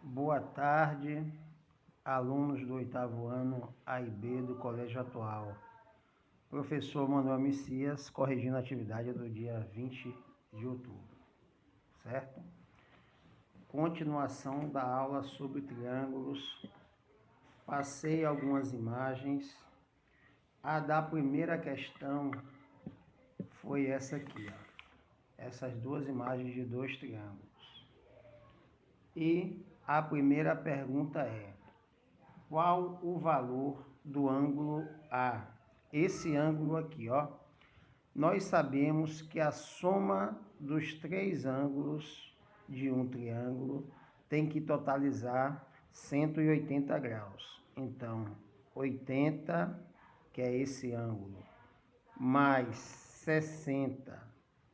Boa tarde, alunos do 8º ano A e B do Colégio Atual. Professor Manuel Messias, corrigindo a atividade do dia 20 de outubro, certo? Continuação da aula sobre triângulos. Passei algumas imagens. A da primeira questão foi essa aqui, ó. Essas duas imagens de dois triângulos. E a primeira pergunta é: qual o valor do ângulo A? Esse ângulo aqui, ó. Nós sabemos que a soma dos três ângulos de um triângulo tem que totalizar 180 graus. Então, 80, que é esse ângulo, mais 60,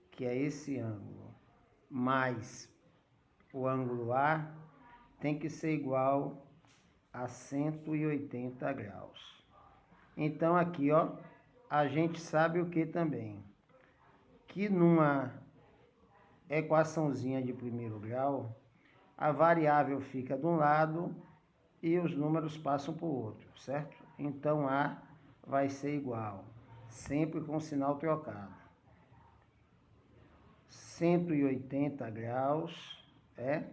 que é esse ângulo, mais o ângulo A, tem que ser igual a 180 graus. Então, aqui, ó, a gente sabe o que também? Que numa equaçãozinha de primeiro grau, a variável fica de um lado e os números passam para o outro, certo? Então, A vai ser igual, sempre com sinal trocado, 180 graus,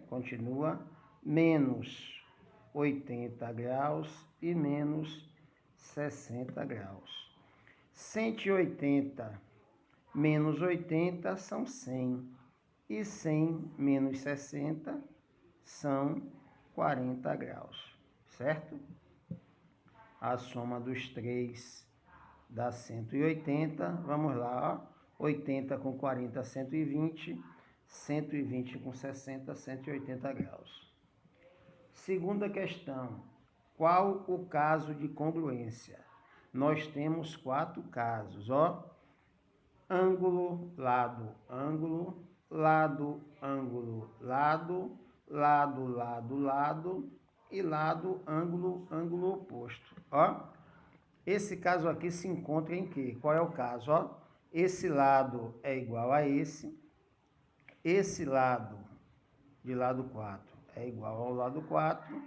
continua, menos 80 graus e menos 60 graus. 180 menos 80 são 100. E 100 menos 60 são 40 graus, certo? A soma dos três dá 180. Vamos lá, ó. 80 com 40, 120. 120 com 60, 180 graus. Segunda questão. Qual o caso de congruência? Nós temos 4 casos, ó. Ângulo, lado, ângulo, lado, ângulo, lado, lado, lado, lado e lado, ângulo, ângulo oposto, ó. Esse caso aqui se encontra em quê? Qual é o caso, ó? Esse lado é igual a esse lado de lado 4 é igual ao lado 4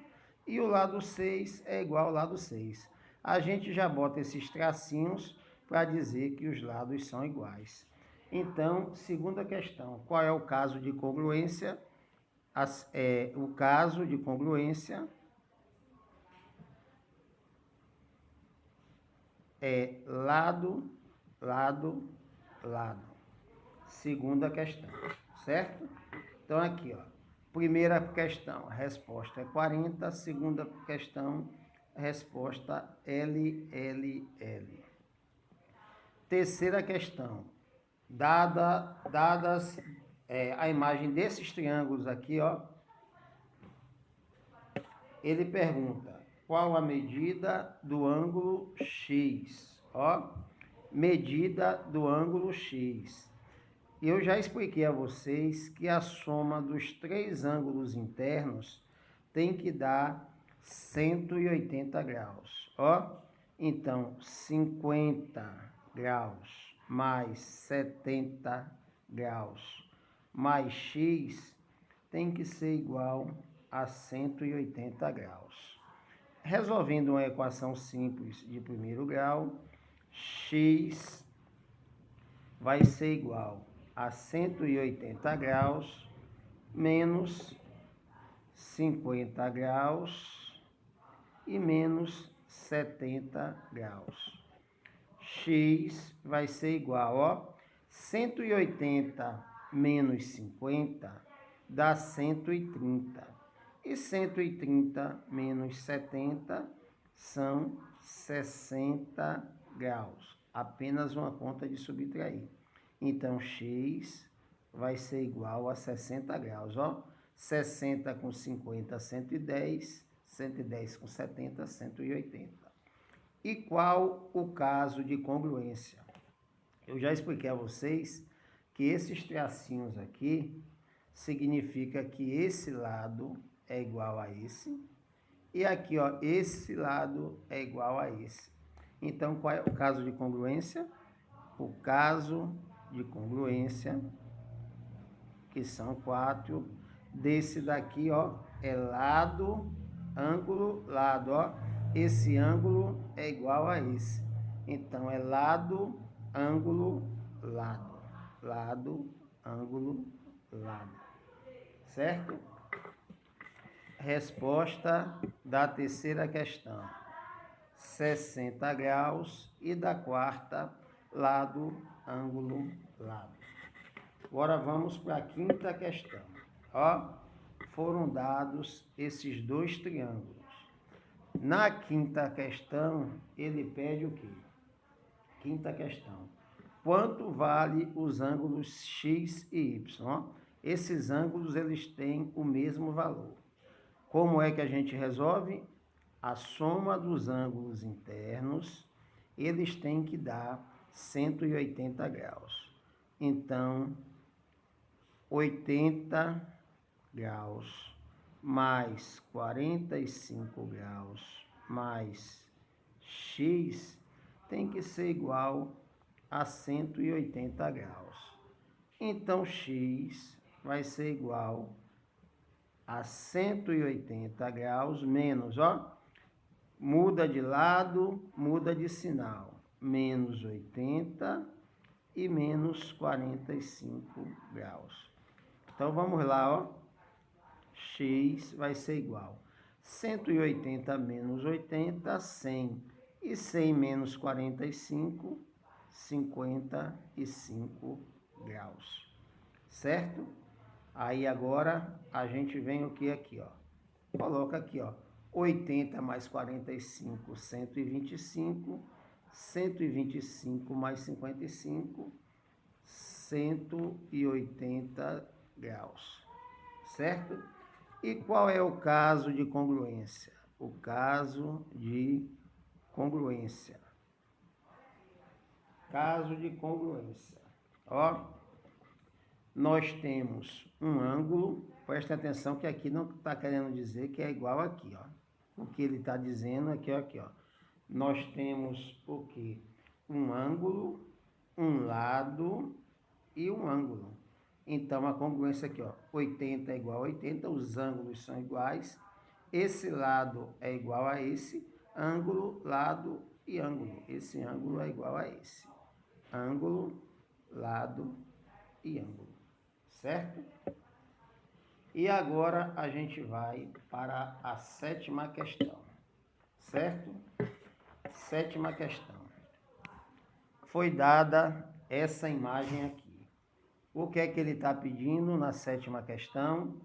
e o lado 6 é igual ao lado 6. A gente já bota esses tracinhos para dizer que os lados são iguais. Então, segunda questão, qual é o caso de congruência? O caso de congruência é lado, lado, lado. Segunda questão, certo? Então, aqui, ó. Primeira questão, a resposta é 40. Segunda questão, a resposta L, L, L. Terceira questão, dadas a imagem desses triângulos aqui, ó, ele pergunta qual a medida do ângulo X, ó, medida do ângulo X. Eu já expliquei a vocês que a soma dos três ângulos internos tem que dar 180 graus, ó. Então, 50 graus mais 70 graus mais x tem que ser igual a 180 graus. Resolvendo uma equação simples de primeiro grau, x vai ser igual a 180 graus menos 50 graus e menos 70 graus. X vai ser igual, ó, 180 menos 50 dá 130. E 130 menos 70 são 60 graus. Apenas uma conta de subtrair. Então, x vai ser igual a 60 graus, ó. 60 com 50, 110. 110 com 70, 180. E qual o caso de congruência? Eu já expliquei a vocês que esses tracinhos aqui significa que esse lado é igual a esse e aqui, ó, esse lado é igual a esse. Então, qual é o caso de congruência? O caso de congruência, que são 4, desse daqui, ó, é lado, ângulo, lado, ó. Esse ângulo é igual a esse. Então, é lado, ângulo, lado. Lado, ângulo, lado. Certo? Resposta da terceira questão: 60 graus. E da quarta, lado, ângulo, lado. Agora vamos para a quinta questão. Ó, foram dados esses dois triângulos. Na quinta questão, ele pede o quê? Quinta questão: quanto vale os ângulos x e y? Ó, esses ângulos eles têm o mesmo valor. Como é que a gente resolve? A soma dos ângulos internos, eles têm que dar 180 graus. Então, 80 graus mais 45 graus mais x tem que ser igual a 180 graus. Então, x vai ser igual a 180 graus menos, ó, muda de lado, muda de sinal, menos 80 e menos 45 graus. Então, vamos lá, ó, x vai ser igual 180 menos 80, 100, e 100 menos 45, 55 graus, certo? Aí agora a gente vem o que aqui, ó, coloca aqui, ó, 80 mais 45, 125, 125 mais 55, 180 graus, certo? E qual é o caso de congruência? O caso de congruência. Caso de congruência. Ó, nós temos um ângulo, presta atenção que aqui não está querendo dizer que é igual aqui, ó. O que ele está dizendo aqui, ó, aqui, ó. Nós temos o quê? Um ângulo, um lado e um ângulo. Então, a congruência aqui, ó, 80 é igual a 80, os ângulos são iguais, esse lado é igual a esse, ângulo, lado e ângulo. Esse ângulo é igual a esse. Ângulo, lado e ângulo. Certo? E agora a gente vai para a sétima questão. Certo? Sétima questão. Foi dada essa imagem aqui. O que é que ele está pedindo na sétima questão?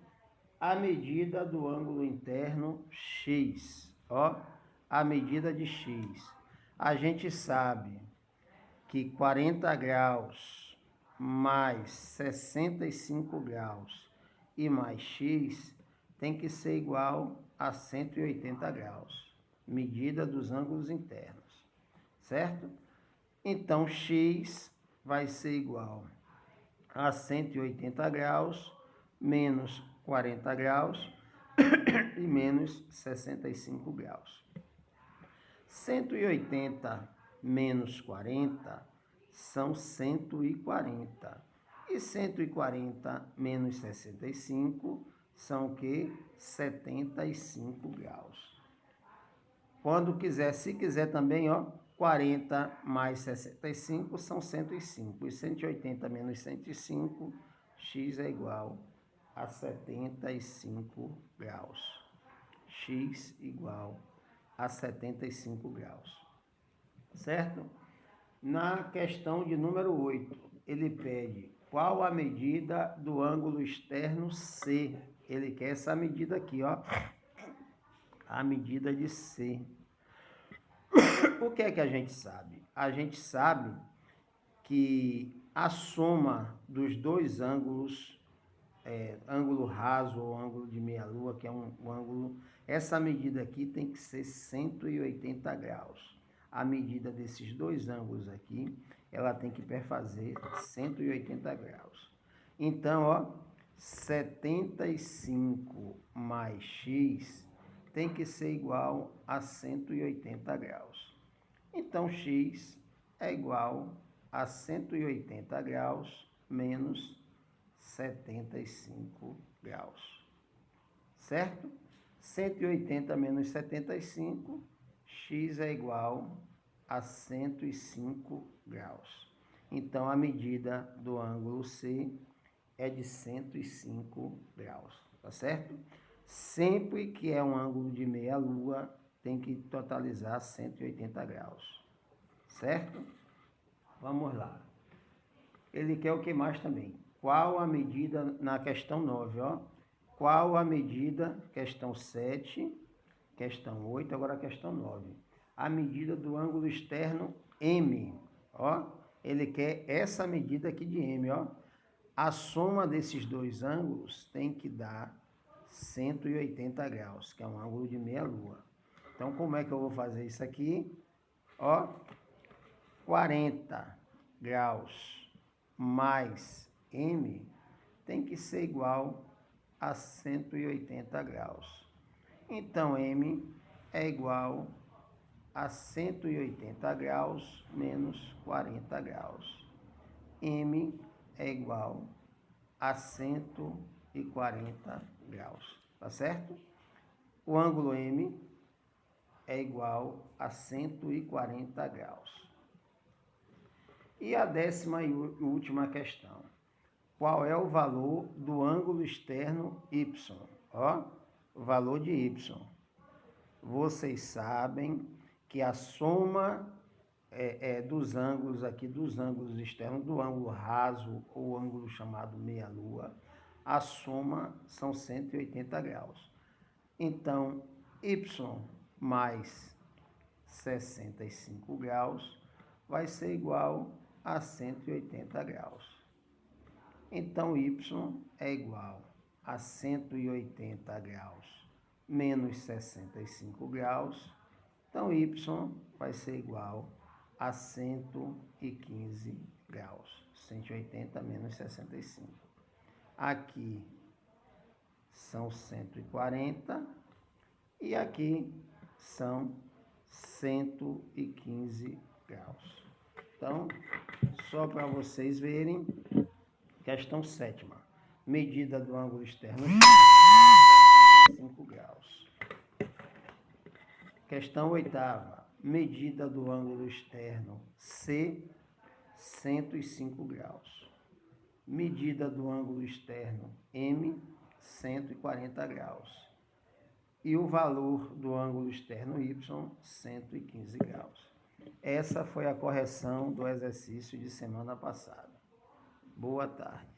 A medida do ângulo interno x. Ó, a medida de x. A gente sabe que 40 graus mais 65 graus e mais x tem que ser igual a 180 graus. Medida dos ângulos internos. Certo? Então, x vai ser igual a 180 graus menos 40 graus e menos 65 graus. 180 menos 40 são 140. E 140 menos 65 são o quê? 75 graus. Quando quiser, se quiser também, ó, 40 mais 65 são 105. E 180 menos 105, x é igual a 75 graus. X igual a 75 graus. Certo? Na questão de número 8, ele pede qual a medida do ângulo externo C. Ele quer essa medida aqui, ó. A medida de C. O que é que a gente sabe? A gente sabe que a soma dos dois ângulos, ângulo raso ou ângulo de meia-lua, que é um ângulo, essa medida aqui tem que ser 180 graus. A medida desses dois ângulos aqui, ela tem que perfazer 180 graus. Então, ó, 75 mais x tem que ser igual a 180 graus. Então, x é igual a 180 graus menos 75 graus. certo? 180 menos 75, x é igual a 105 graus. Então, a medida do ângulo C é de 105 graus, tá certo? Sempre que é um ângulo de meia-lua, tem que totalizar 180 graus, certo? Vamos lá. Ele quer o que mais também? Qual a medida, na questão 9, ó? Qual a medida, questão 7, questão 8, agora a questão 9. A medida do ângulo externo M, ó. Ele quer essa medida aqui de M, ó. A soma desses dois ângulos tem que dar 180 graus, que é um ângulo de meia-lua. Então, como é que eu vou fazer isso aqui? Ó, 40 graus mais M tem que ser igual a 180 graus. Então, M é igual a 180 graus menos 40 graus. M é igual a 140 graus, tá certo? O ângulo M é igual a 140 graus. E a 10ª e última questão. Qual é o valor do ângulo externo Y? Ó, o valor de Y. Vocês sabem que a soma dos ângulos aqui, dos ângulos externos, do ângulo raso ou ângulo chamado meia-lua, a soma são 180 graus. Então, Y mais 65 graus vai ser igual a 180 graus. Então, Y é igual a 180 graus menos 65 graus. Então, Y vai ser igual a 115 graus. 180 menos 65. Aqui são 140 e aqui são 115 graus. Então, só para vocês verem, questão 7ª. Medida do ângulo externo 5 graus. Questão 8ª. Medida do ângulo externo C, 105 graus. Medida do ângulo externo M, 140 graus. E o valor do ângulo externo Y, 115 graus. Essa foi a correção do exercício de semana passada. Boa tarde.